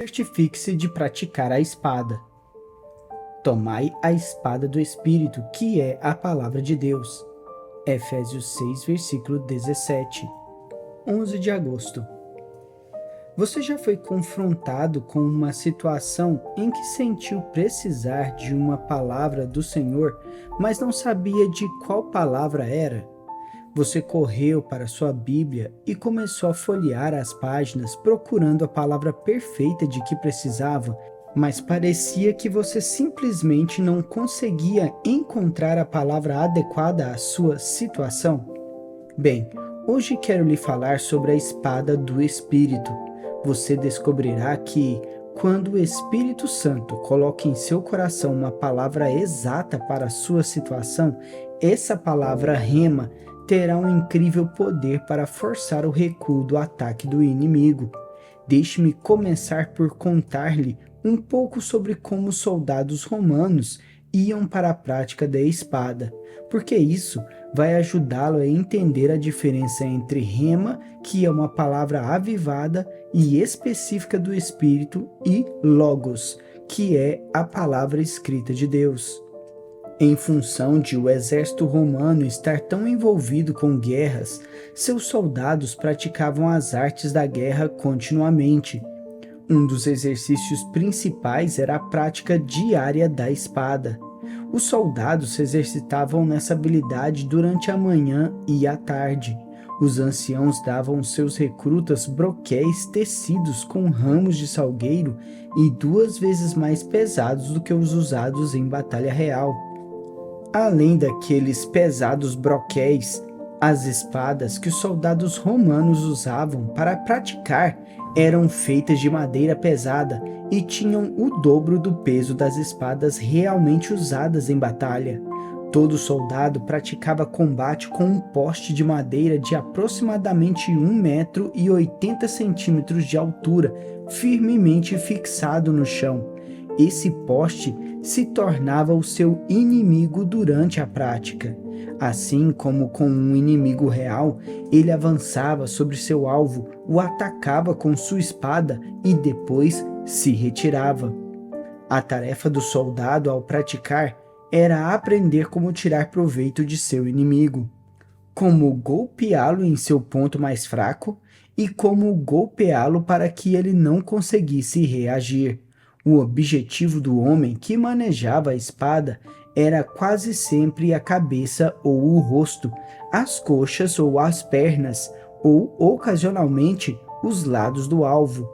Certifique-se de praticar a espada. Tomai a espada do Espírito, que é a palavra de Deus. Efésios 6, versículo 17. 11 de agosto. Você já foi confrontado com uma situação em que sentiu precisar de uma palavra do Senhor, mas não sabia de qual palavra era? Você correu para sua Bíblia e começou a folhear as páginas procurando a palavra perfeita de que precisava, mas parecia que você simplesmente não conseguia encontrar a palavra adequada à sua situação? Bem, hoje quero lhe falar sobre a espada do Espírito. Você descobrirá que, quando o Espírito Santo coloca em seu coração uma palavra exata para a sua situação, essa palavra rema terá um incrível poder para forçar o recuo do ataque do inimigo. Deixe-me começar por contar-lhe um pouco sobre como os soldados romanos iam para a prática da espada, porque isso vai ajudá-lo a entender a diferença entre rema, que é uma palavra avivada e específica do Espírito, e logos, que é a palavra escrita de Deus. Em função de o exército romano estar tão envolvido com guerras, seus soldados praticavam as artes da guerra continuamente. Um dos exercícios principais era a prática diária da espada. Os soldados se exercitavam nessa habilidade durante a manhã e a tarde. Os anciãos davam aos seus recrutas broquéis tecidos com ramos de salgueiro e 2 vezes mais pesados do que os usados em batalha real. Além daqueles pesados broquéis, as espadas que os soldados romanos usavam para praticar eram feitas de madeira pesada e tinham o dobro do peso das espadas realmente usadas em batalha. Todo soldado praticava combate com um poste de madeira de aproximadamente 1,80 m de altura, firmemente fixado no chão. Esse poste se tornava o seu inimigo durante a prática. Assim como com um inimigo real, ele avançava sobre seu alvo, o atacava com sua espada e depois se retirava. A tarefa do soldado ao praticar era aprender como tirar proveito de seu inimigo, como golpeá-lo em seu ponto mais fraco e como golpeá-lo para que ele não conseguisse reagir. O objetivo do homem que manejava a espada era quase sempre a cabeça ou o rosto, as coxas ou as pernas, ou, ocasionalmente, os lados do alvo.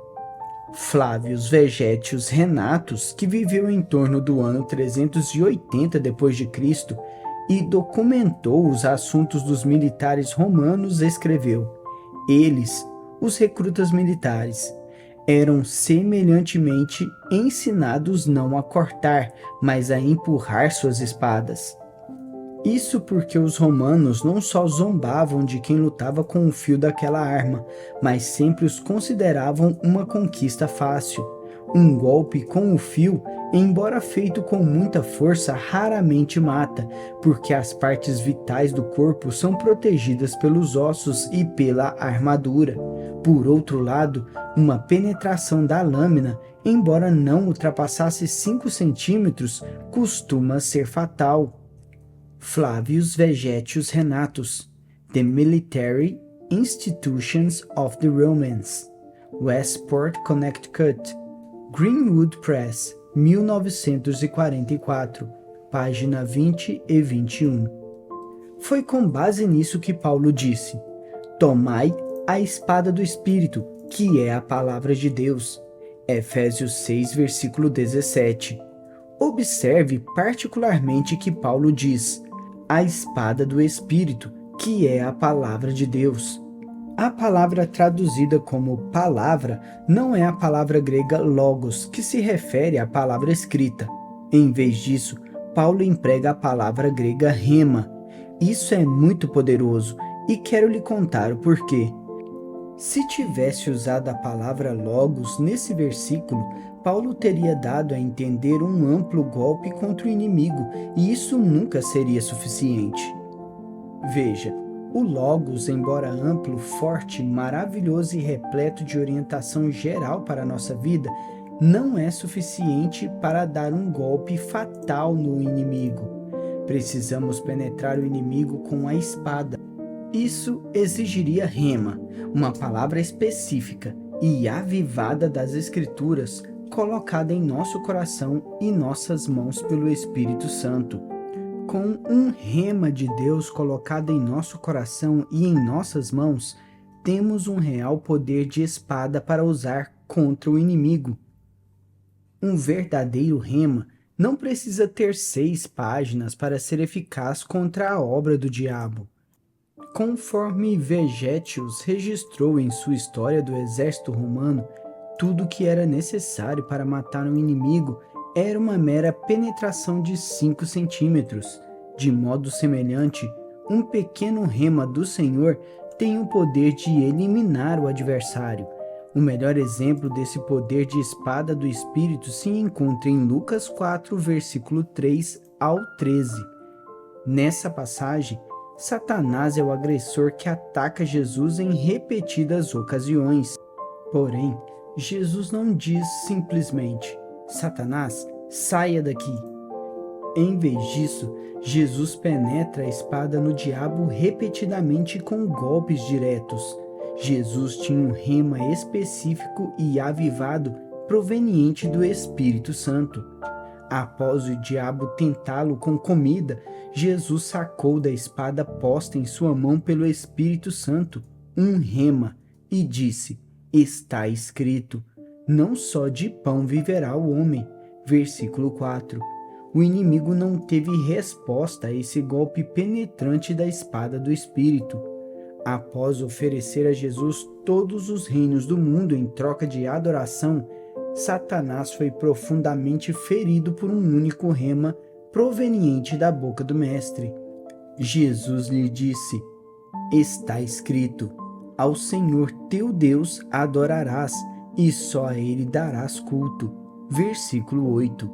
Flávio Vegetius Renatus, que viveu em torno do ano 380 d.C. e documentou os assuntos dos militares romanos, escreveu: eles, os recrutas militares, eram semelhantemente ensinados não a cortar, mas a empurrar suas espadas. Isso porque os romanos não só zombavam de quem lutava com o fio daquela arma, mas sempre os consideravam uma conquista fácil. Um golpe com o fio, embora feito com muita força, raramente mata, porque as partes vitais do corpo são protegidas pelos ossos e pela armadura. Por outro lado, uma penetração da lâmina, embora não ultrapassasse 5 centímetros, costuma ser fatal. Flavius Vegetius Renatus, The Military Institutions of the Romans, Westport, Connecticut, Greenwood Press, 1944, página 20 e 21. Foi com base nisso que Paulo disse: tomai a espada do Espírito, que é a palavra de Deus. Efésios 6, versículo 17. Observe particularmente que Paulo diz: a espada do Espírito, que é a palavra de Deus. A palavra traduzida como palavra não é a palavra grega logos, que se refere à palavra escrita. Em vez disso, Paulo emprega a palavra grega rema. Isso é muito poderoso e quero lhe contar o porquê. Se tivesse usado a palavra logos nesse versículo, Paulo teria dado a entender um amplo golpe contra o inimigo, e isso nunca seria suficiente. Veja, o logos, embora amplo, forte, maravilhoso e repleto de orientação geral para a nossa vida, não é suficiente para dar um golpe fatal no inimigo. Precisamos penetrar o inimigo com a espada. Isso exigiria rema, uma palavra específica e avivada das Escrituras, colocada em nosso coração e nossas mãos pelo Espírito Santo. Com um rema de Deus colocado em nosso coração e em nossas mãos, temos um real poder de espada para usar contra o inimigo. Um verdadeiro rema não precisa ter 6 páginas para ser eficaz contra a obra do diabo. Conforme Vegetius registrou em sua história do exército romano, tudo o que era necessário para matar um inimigo era uma mera penetração de 5 centímetros. De modo semelhante, um pequeno rema do Senhor tem o poder de eliminar o adversário. O melhor exemplo desse poder de espada do Espírito se encontra em Lucas 4, versículo 3 ao 13. Nessa passagem, Satanás é o agressor que ataca Jesus em repetidas ocasiões. Porém, Jesus não diz simplesmente: Satanás, saia daqui. Em vez disso, Jesus penetra a espada no diabo repetidamente com golpes diretos. Jesus tinha um rema específico e avivado proveniente do Espírito Santo. Após o diabo tentá-lo com comida, Jesus sacou da espada posta em sua mão pelo Espírito Santo um rema e disse: está escrito, não só de pão viverá o homem. Versículo 4. O inimigo não teve resposta a esse golpe penetrante da espada do Espírito. Após oferecer a Jesus todos os reinos do mundo em troca de adoração, Satanás foi profundamente ferido por um único rema proveniente da boca do Mestre. Jesus lhe disse: está escrito, ao Senhor teu Deus adorarás, e só a ele darás culto. Versículo 8.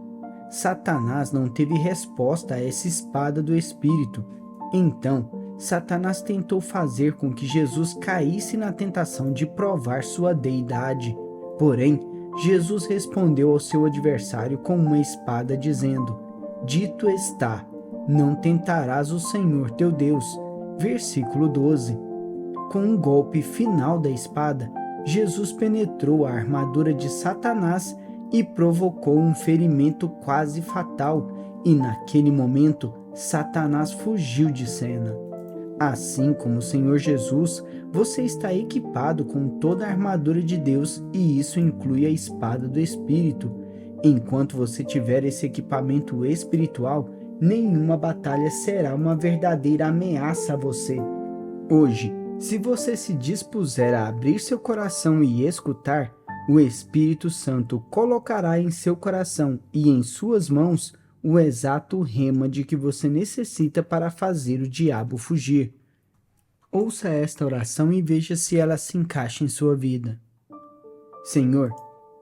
Satanás não teve resposta a essa espada do Espírito. Então, Satanás tentou fazer com que Jesus caísse na tentação de provar sua deidade. Porém, Jesus respondeu ao seu adversário com uma espada, dizendo: dito está, não tentarás o Senhor teu Deus. Versículo 12. Com um golpe final da espada, Jesus penetrou a armadura de Satanás e provocou um ferimento quase fatal, e naquele momento, Satanás fugiu de cena. Assim como o Senhor Jesus, você está equipado com toda a armadura de Deus, e isso inclui a espada do Espírito. Enquanto você tiver esse equipamento espiritual, nenhuma batalha será uma verdadeira ameaça a você. Hoje, se você se dispuser a abrir seu coração e escutar, o Espírito Santo colocará em seu coração e em suas mãos o exato rema de que você necessita para fazer o diabo fugir. Ouça esta oração e veja se ela se encaixa em sua vida. Senhor,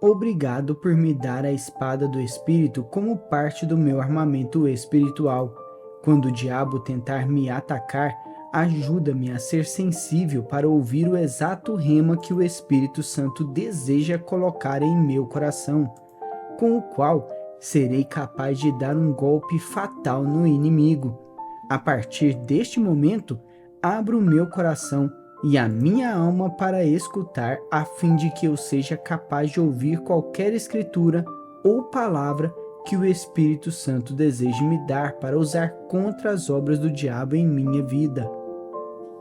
obrigado por me dar a espada do Espírito como parte do meu armamento espiritual. Quando o diabo tentar me atacar, ajuda-me a ser sensível para ouvir o exato rema que o Espírito Santo deseja colocar em meu coração, com o qual serei capaz de dar um golpe fatal no inimigo. A partir deste momento, abro o meu coração e a minha alma para escutar, a fim de que eu seja capaz de ouvir qualquer escritura ou palavra que o Espírito Santo deseje me dar para usar contra as obras do diabo em minha vida.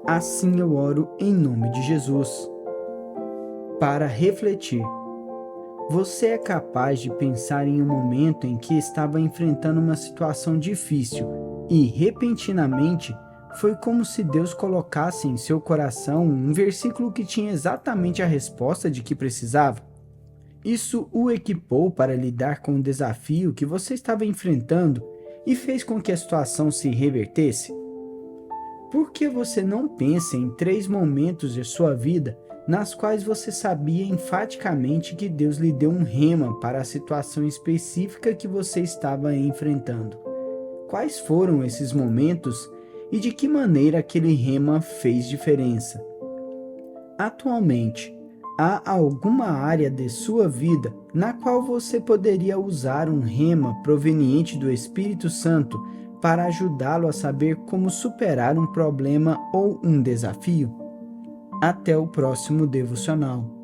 Assim eu oro em nome de Jesus. Para refletir. Você é capaz de pensar em um momento em que estava enfrentando uma situação difícil e, repentinamente, foi como se Deus colocasse em seu coração um versículo que tinha exatamente a resposta de que precisava? Isso o equipou para lidar com o desafio que você estava enfrentando e fez com que a situação se revertesse? Por que você não pensa em 3 momentos de sua vida nas quais você sabia enfaticamente que Deus lhe deu um rema para a situação específica que você estava enfrentando? Quais foram esses momentos e de que maneira aquele rema fez diferença? Atualmente, Há alguma área de sua vida na qual você poderia usar um rema proveniente do Espírito Santo para ajudá-lo a saber como superar um problema ou um desafio? Até o próximo devocional.